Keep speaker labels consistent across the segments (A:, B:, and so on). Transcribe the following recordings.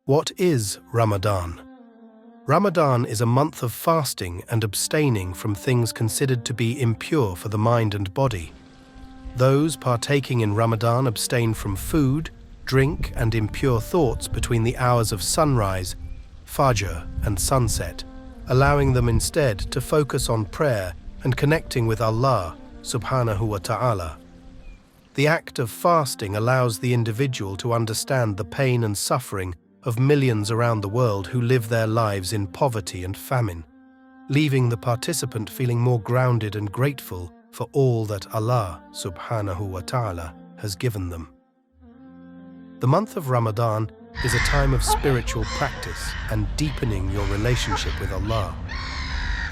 A: What is Ramadan? Ramadan is a month of fasting and abstaining from things considered to be impure for the mind and body. Those partaking in Ramadan abstain from food, drink, and impure thoughts between the hours of sunrise, fajr, and sunset, allowing them instead to focus on prayer and connecting with Allah subhanahu wa ta'ala. The act of fasting allows the individual to understand the pain and suffering of millions around the world who live their lives in poverty and famine, leaving the participant feeling more grounded and grateful for all that Allah subhanahu wa ta'ala has given them. The month of Ramadan is a time of spiritual practice and deepening your relationship with Allah.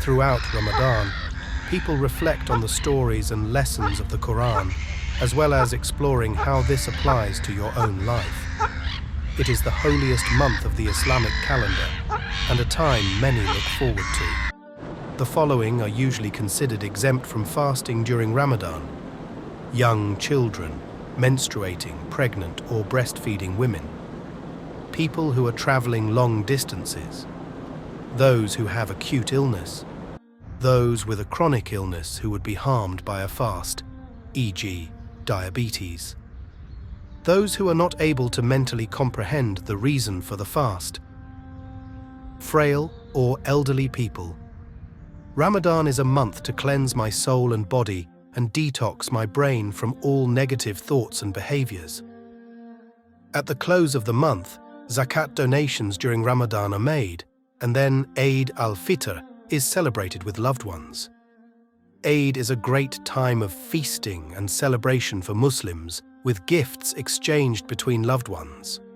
A: Throughout Ramadan, people reflect on the stories and lessons of the Quran, as well as exploring how this applies to your own life. It is the holiest month of the Islamic calendar and a time many look forward to. The following are usually considered exempt from fasting during Ramadan: young children, menstruating, pregnant or breastfeeding women, people who are traveling long distances, those who have acute illness, those with a chronic illness who would be harmed by a fast, e.g., diabetes, those who are not able to mentally comprehend the reason for the fast, frail or elderly people. Ramadan is a month to cleanse my soul and body and detox my brain from all negative thoughts and behaviors. At the close of the month, zakat donations during Ramadan are made, and then Eid al-Fitr is celebrated with loved ones. Eid is a great time of feasting and celebration for Muslims, with gifts exchanged between loved ones.